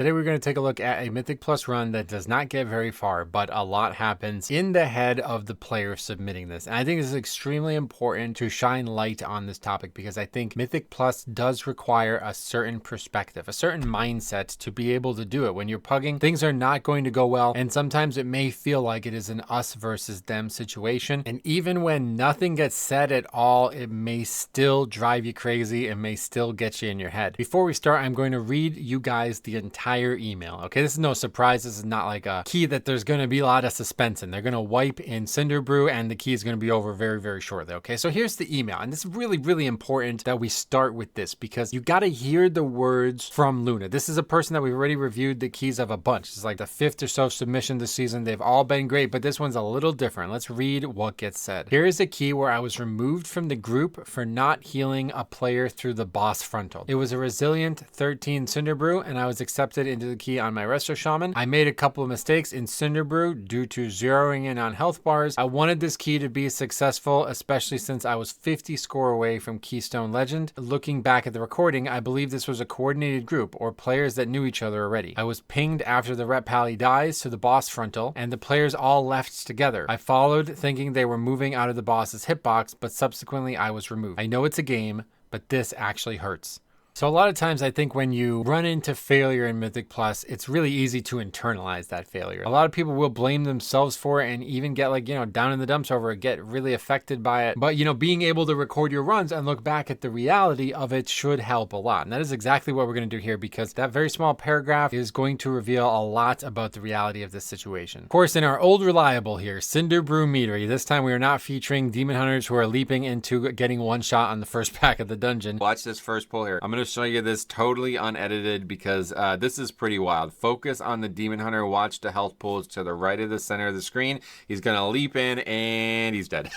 Today we're going to take a look at a Mythic Plus run that does not get very far, but a lot happens in the head of the player submitting this. And I think this is extremely important to shine light on this topic because I think Mythic Plus does require a certain perspective, a certain mindset to be able to do it. When you're pugging, things are not going to go well, and sometimes it may feel like it is an us versus them situation. And even when nothing gets said at all, it may still drive you crazy and may still get you in your head. Before we start, I'm going to read you guys the entire email. Okay, this is no surprise. This is not like a key that there's going to be a lot of suspense in. They're going to wipe in Cinder Brew and the key is going to be over very, very shortly. Okay, so here's the email. And this is really, really important that we start with this because you got to hear the words from Luna. This is a person that we've already reviewed the keys of a bunch. It's like the 5th or so submission this season. They've all been great, but this one's a little different. Let's read what gets said. Here is a key where I was removed from the group for not healing a player through the boss frontal. It was a resilient 13 Cinder Brew and I was accepted into the key on my Resto Shaman. I made a couple of mistakes in Cinder Brew due to zeroing in on health bars. I wanted this key to be successful, especially since I was 50 score away from Keystone Legend. Looking back at the recording, I believe this was a coordinated group or players that knew each other already. I was pinged after the Rep Pally dies to the boss frontal and the players all left together. I followed thinking they were moving out of the boss's hitbox, but subsequently I was removed. I know it's a game, but this actually hurts. So a lot of times I think when you run into failure in Mythic Plus, it's really easy to internalize that failure. A lot of people will blame themselves for it and even get down in the dumps over it, get really affected by it. But being able to record your runs and look back at the reality of it should help a lot. And that is exactly what we're going to do here because that very small paragraph is going to reveal a lot about the reality of this situation. Of course, in our old reliable here, Cinder Brew Meadery, this time we are not featuring demon hunters who are leaping into getting one shot on the first pack of the dungeon. Watch this first pull here. I'm going to show you this totally unedited because this is pretty wild. Focus on the demon hunter. Watch the health pools to the right of the center of the screen. He's going to leap in and he's dead.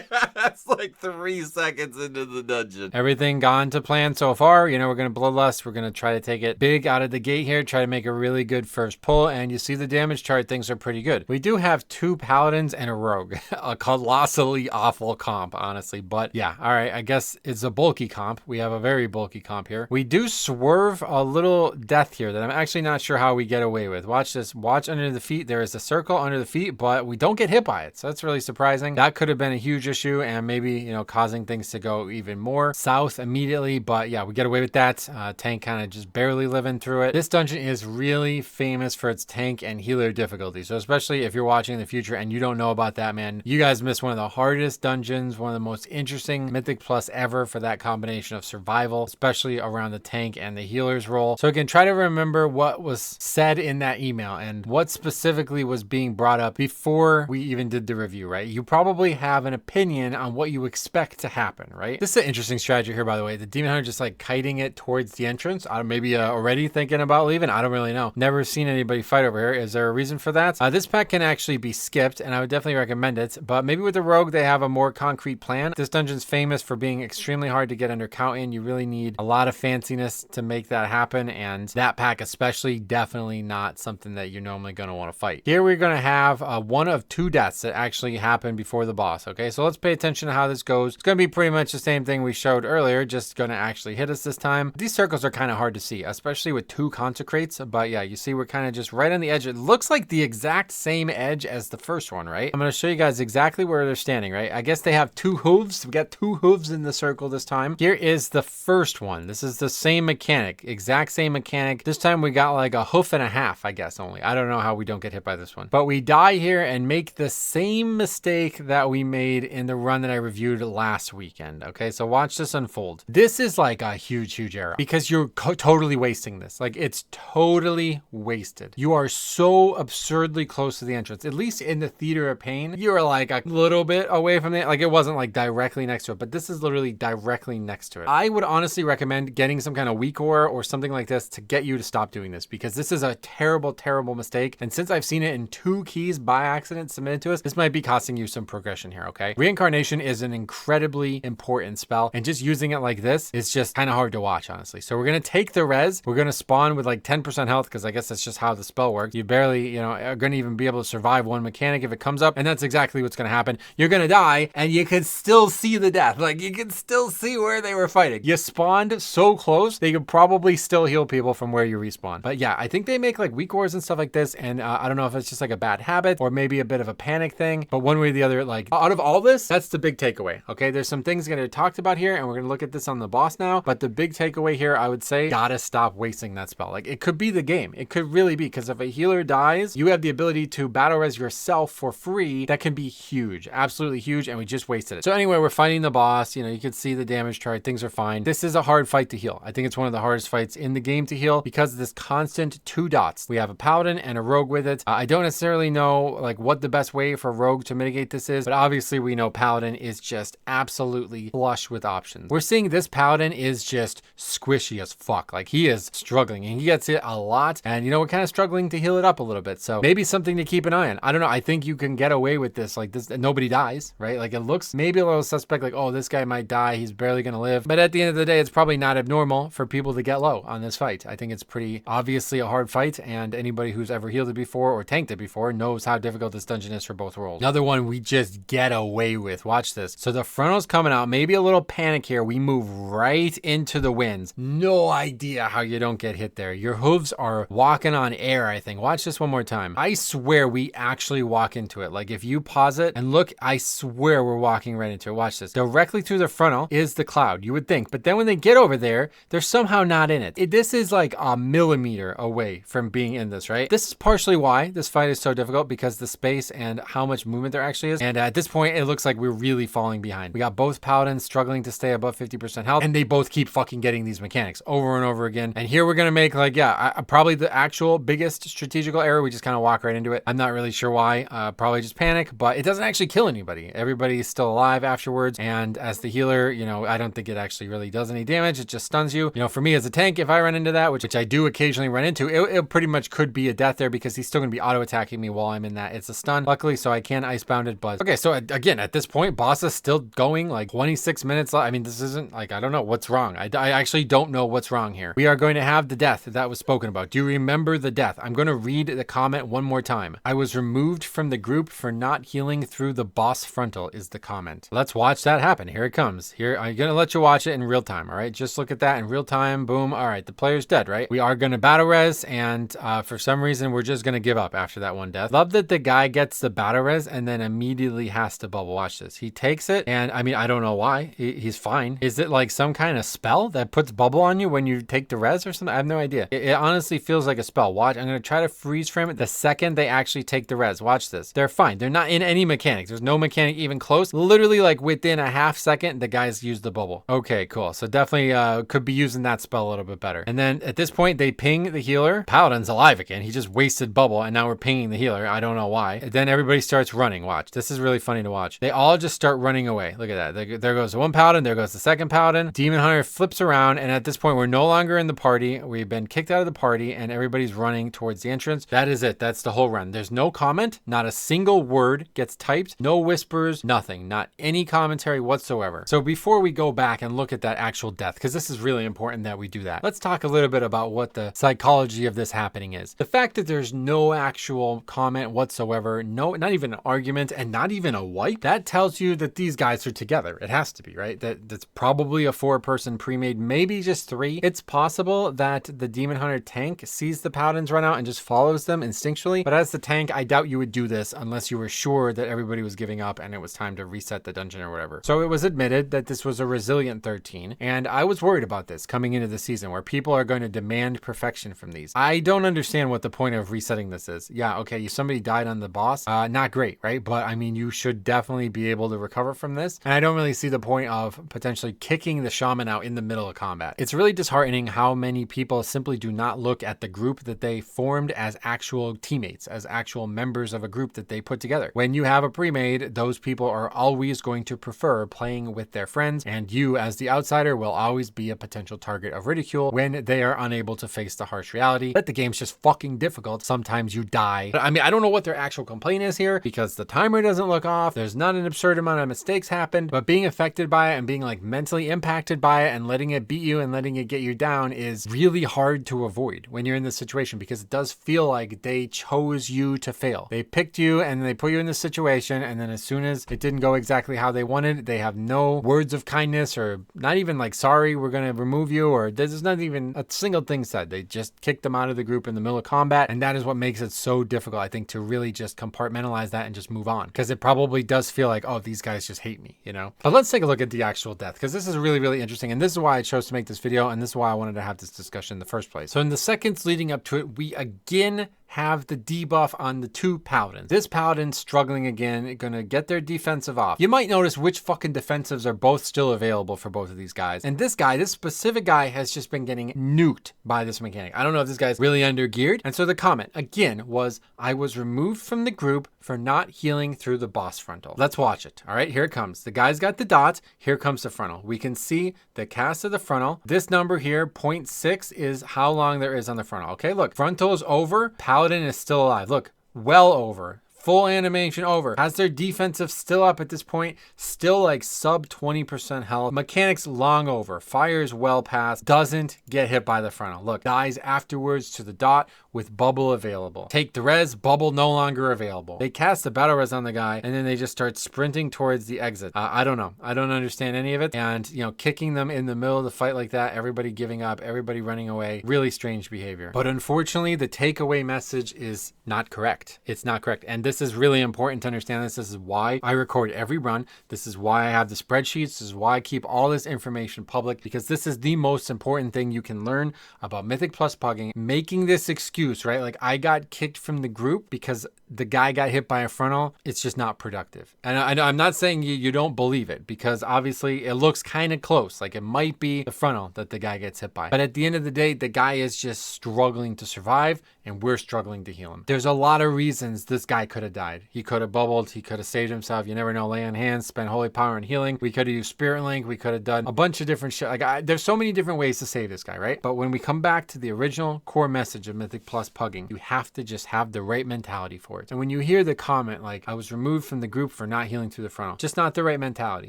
That's like 3 seconds into the dungeon. Everything gone to plan so far. We're going to bloodlust. We're going to try to take it big out of the gate here. Try to make a really good first pull. And you see the damage chart. Things are pretty good. We do have 2 paladins and a rogue. A colossally awful comp, honestly. But yeah, all right. I guess it's a bulky comp. We have a very bulky comp here. We do swerve a little death here that I'm actually not sure how we get away with. Watch this. Watch under the feet. There is a circle under the feet, but we don't get hit by it. So that's really surprising. That could have been a huge issue and maybe, causing things to go even more south immediately. But yeah, we get away with that. Tank kind of just barely living through it. This dungeon is really famous for its tank and healer difficulty. So especially if you're watching in the future and you don't know about that, man, you guys missed one of the hardest dungeons, one of the most interesting Mythic Plus ever for that combination of survival, especially around the tank and the healer's role. So again, try to remember what was said in that email and what specifically was being brought up before we even did the review, right? You probably have an opinion on what you expect to happen, right? This is an interesting strategy here, by the way. The demon hunter just kiting it towards the entrance. Maybe already thinking about leaving. I don't really know. Never seen anybody fight over here. Is there a reason for that? This pack can actually be skipped and I would definitely recommend it, but maybe with the rogue, they have a more concrete plan. This dungeon's famous for being extremely hard to get under count in. You really need a lot of fanciness to make that happen, and that pack especially definitely not something that you're normally going to want to fight. Here we're going to have one of 2 deaths that actually happen before the boss. Okay, so let's pay attention to how this goes. It's going to be pretty much the same thing we showed earlier, just going to actually hit us this time. These circles are kind of hard to see, especially with 2 consecrates, but yeah, you see we're kind of just right on the edge. It looks like the exact same edge as the first one, right? I'm going to show you guys exactly where they're standing, right? I guess they have 2 hooves. We got 2 hooves in the circle this time. Here is the first one. This is the same mechanic, exact same mechanic. This time we got like a hoof and a half, I guess only. I don't know how we don't get hit by this one. But we die here and make the same mistake that we made in the run that I reviewed last weekend. Okay, so watch this unfold. This is like a huge, huge error because you're totally wasting this. It's totally wasted. You are so absurdly close to the entrance. At least in the Theater of Pain, you are like a little bit away from it. It wasn't directly next to it, but this is literally directly next to it. I would honestly recommend getting some kind of weak ore or something like this to get you to stop doing this because this is a terrible, terrible mistake. And since I've seen it in 2 keys by accident submitted to us, this might be costing you some progression here, okay? Reincarnation is an incredibly important spell, and just using it like this is just kind of hard to watch, honestly. So we're going to take the res. We're going to spawn with 10% health because I guess that's just how the spell works. You barely, are going to even be able to survive one mechanic if it comes up, and that's exactly what's going to happen. You're going to die, and you can still see the death. You can still see where they were fighting. You spawned so close, they could probably still heal people from where you respawn. But yeah, I think they make like weak ores and stuff like this. And I don't know if it's just like a bad habit or maybe a bit of a panic thing, but one way or the other, like out of all this, that's the big takeaway. Okay. There's some things going to be talked about here and we're going to look at this on the boss now. But the big takeaway here, I would say, gotta stop wasting that spell. Like it could be the game. It could really be, because if a healer dies, you have the ability to battle res yourself for free. That can be huge, absolutely huge. And we just wasted it. So anyway, we're fighting the boss. You know, you can see the damage chart. Things are fine. This is a hard fight to heal. I think it's one of the hardest fights in the game to heal because of this constant 2 dots. We have a paladin and a rogue with it. I don't necessarily know like what the best way for rogue to mitigate this is, but obviously we know paladin is just absolutely flush with options. We're seeing this paladin is just squishy as fuck. Like he is struggling and he gets it a lot. And you know, we're kind of struggling to heal it up a little bit. So maybe something to keep an eye on. I don't know. I think you can get away with this. Like this, nobody dies, right? Like it looks maybe a little suspect, like, oh, this guy might die. He's barely going to live. But at the end of the day, it's probably not abnormal for people to get low on this fight. I think it's pretty obviously a hard fight. And anybody who's ever healed it before or tanked it before knows how difficult this dungeon is for both roles. Another one we just get away with. Watch this. So the frontal's coming out. Maybe a little panic here. We move right into the winds. No idea how you don't get hit there. Your hooves are walking on air, I think. Watch this one more time. I swear we actually walk into it. Like if you pause it and look, I swear we're walking right into it. Watch this. Directly through the frontal is the cloud, you would think. But then when they get over there, they're somehow not in it. This is like a millimeter away from being in this, right? This is partially why this fight is so difficult, because the space and how much movement there actually is. And at this point, it looks like we're really falling behind. We got both paladins struggling to stay above 50% health, and they both keep fucking getting these mechanics over and over again. And here we're going to make like, yeah, probably the actual biggest strategical error. We just kind of walk right into it. I'm not really sure why. Probably just panic, but it doesn't actually kill anybody. Everybody's still alive afterwards. And as the healer, you know, I don't think it actually really does any damage. It just stuns you. You know, for me as a tank, if I run into that, which I do occasionally run into, it pretty much could be a death there, because he's still going to be auto attacking me while I'm in that. It's a stun, luckily, so I can icebound it. But okay, so again, at this point, boss is still going like 26 minutes. I mean, this isn't like, I don't know what's wrong. I actually don't know what's wrong here. We are going to have the death that was spoken about. Do you remember the death? I'm going to read the comment one more time. I was removed from the group for not healing through the boss frontal is the comment. Let's watch that happen. Here it comes. Here, I'm going to let you watch it in real time. All right. Just look at that in real time. Boom. All right. The player's dead, right? We are going to battle res. And for some reason, we're just going to give up after that one death. Love that the guy gets the battle res and then immediately has to bubble. Watch this. He takes it. And I mean, I don't know why. He's fine. Is it like some kind of spell that puts bubble on you when you take the res or something? I have no idea. It honestly feels like a spell. Watch. I'm going to try to freeze frame it the second they actually take the res. Watch this. They're fine. They're not in any mechanics. There's no mechanic even close. Literally like within a half second, the guys use the bubble. Okay, cool. So definitely could be using that spell a little bit better. And then at this point, they ping the healer. Paladin's alive again. He just wasted bubble and now we're pinging the healer. I don't know why. And then everybody starts running. Watch. This is really funny to watch. They all just start running away. Look at that. There goes the one paladin. There goes the second paladin. Demon Hunter flips around, and at this point, we're no longer in the party. We've been kicked out of the party and everybody's running towards the entrance. That is it. That's the whole run. There's no comment. Not a single word gets typed. No whispers. Nothing. Not any commentary whatsoever. So before we go back and look at that actual death, because this is really important that we do that, let's talk a little bit about what the psychology of this happening is. The fact that there's no actual comment whatsoever, no, not even an argument and not even a wipe, that tells you that these guys are together. It has to be, right? That's probably a 4-person pre-made, maybe just 3. It's possible that the Demon Hunter tank sees the paladins run out and just follows them instinctually. But as the tank, I doubt you would do this unless you were sure that everybody was giving up and it was time to reset the dungeon or whatever. So it was admitted that this was a resilient 13. And I was worried about this coming into the season where people are going to demand perfection from these. I don't understand what the point of resetting this is. Yeah, okay, somebody died on the boss. Not great, right? But I mean, you should definitely be able to recover from this. And I don't really see the point of potentially kicking the shaman out in the middle of combat. It's really disheartening how many people simply do not look at the group that they formed as actual teammates, as actual members of a group that they put together. When you have a pre-made, those people are always going to prefer playing with their friends, and you as the outsider will always be a potential target of ridicule when they are unable to face the harsh reality that the game's just fucking difficult. Sometimes you die. But I mean, I don't know what their actual complaint is here because the timer doesn't look off. There's not an absurd amount of mistakes happened, but being affected by it and being like mentally impacted by it and letting it beat you and letting it get you down is really hard to avoid when you're in this situation, because it does feel like they chose you to fail. They picked you and they put you in this situation, and then as soon as it didn't go exactly how they wanted, they have no words of kindness or not even like sorry we're going to remove you, or there's not even a single thing said. They just kicked them out of the group in the middle of combat. And that is what makes it so difficult, I think, to really just compartmentalize that and just move on. Because it probably does feel like, oh, these guys just hate me, you know? But let's take a look at the actual death, because this is really, really interesting. And this is why I chose to make this video. And this is why I wanted to have this discussion in the first place. So in the seconds leading up to it, we again have the debuff on the 2 paladins. This paladin's struggling again, gonna get their defensive off. You might notice which fucking defensives are both still available for both of these guys. And this guy, this specific guy, has just been getting nuked by this mechanic. I don't know if this guy's really under geared. And so the comment again was, I was removed from the group for not healing through the boss frontal. Let's watch it. All right, here it comes. The guy's got the dot. Here comes the frontal. We can see the cast of the frontal. This number here, 0.6, is how long there is on the frontal. Okay, look, frontal is over. Paladin is still alive. Look, well over. Full animation over. Has their defensive still up at this point. Still like sub 20% health. Mechanics long over. Fires well past. Doesn't get hit by the frontal. Look, dies afterwards to the dot with bubble available. Take the res, bubble no longer available. They cast the battle res on the guy and then they just start sprinting towards the exit. I don't know. I don't understand any of it. And, you know, kicking them in the middle of the fight like that, everybody giving up, everybody running away, really strange behavior. But unfortunately, the takeaway message is not correct. It's not correct. And this is really important to understand this. This is why I record every run. This is why I have the spreadsheets. This is why I keep all this information public, because this is the most important thing you can learn about Mythic Plus Pugging. Making this excuse, right? Like, I got kicked from the group because the guy got hit by a frontal. It's just not productive. And I'm not saying you don't believe it, because obviously it looks kind of close. Like, it might be the frontal that the guy gets hit by. But at the end of the day, the guy is just struggling to survive and we're struggling to heal him. There's a lot of reasons this guy could have died. He could have bubbled. He could have saved himself. You never know. Lay on hands, spend holy power and healing. We could have used Spirit Link. We could have done a bunch of different shit. Like, there's so many different ways to save this guy, right? But when we come back to the original core message of Mythic Plus Pugging, you have to just have the right mentality for it. And when you hear the comment like, I was removed from the group for not healing through the frontal, just not the right mentality.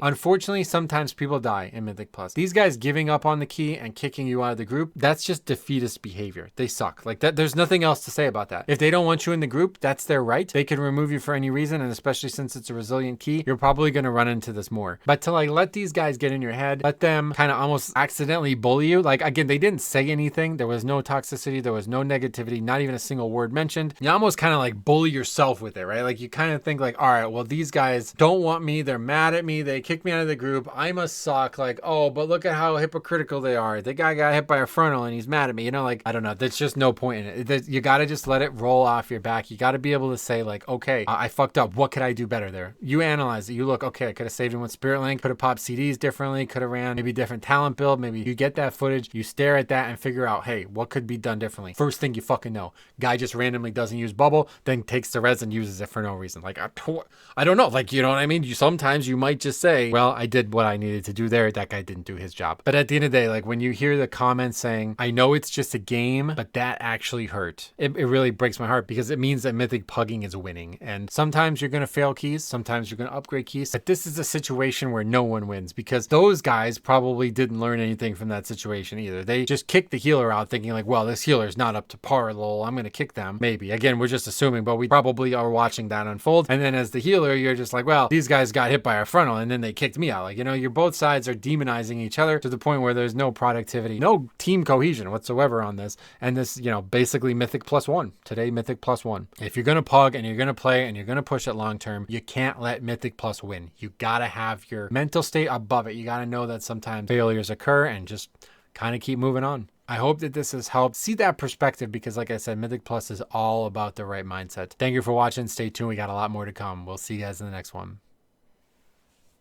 Unfortunately, sometimes people die in Mythic Plus. These guys giving up on the key and kicking you out of the group, that's just defeatist behavior. They suck. Like, that, there's nothing else to say about that. If they don't want you in the group, that's their right. They can remove you for any reason, and especially since it's a resilient key, you're probably going to run into this more. But to like let these guys get in your head, let them kind of almost accidentally bully you. Like, again, they didn't say anything. There was no toxicity. There was no negativity, not even a single word mentioned. You almost kind of like bully yourself with it, right? Like, you kind of think like, all right, well, these guys don't want me. They're mad at me. They kicked me out of the group. I must suck. Like, oh, but look at how hypocritical they are. The guy got hit by a frontal and he's mad at me. You know, like, I don't know. There's just no point in it. You got to just let it roll off your back. You got to be able to say like, okay, I fucked up. What could I do better there? You analyze it. You look, okay, I could have saved him with Spirit Link, could have popped CDs differently, could have ran maybe different talent build. Maybe you get that footage, you stare at that and figure out, hey, what could be done differently? First thing you fucking know, guy just randomly doesn't use bubble, then takes the res and uses it for no reason. Like, I don't know. Like, you know what I mean? Sometimes you might just say, well, I did what I needed to do there. That guy didn't do his job. But at the end of the day, like, when you hear the comments saying, I know it's just a game, but that actually hurt. It really breaks my heart, because it means that Mythic Pugging is winning. And sometimes you're going to fail keys. Sometimes you're going to upgrade keys. But this is a situation where no one wins, because those guys probably didn't learn anything from that situation either. They just kicked the healer out thinking like, well, this healer's not up to par, lol. I'm going to kick them. Maybe. Again, we're just assuming, but we probably are watching that unfold. And then as the healer, you're just like, well, these guys got hit by a frontal and then they kicked me out. Like, you know, you're both sides are demonizing each other to the point where there's no productivity, no team cohesion whatsoever on this. And this, you know, basically Mythic Plus One. Today, Mythic Plus One. If you're going to pug and you're going to play and you're going to push it long term, you can't let Mythic Plus win. You got to have your mental state above it. You got to know that sometimes failures occur and just kind of keep moving on. I hope that this has helped see that perspective, because like I said, Mythic Plus is all about the right mindset. Thank you for watching. Stay tuned. We got a lot more to come. We'll see you guys in the next one.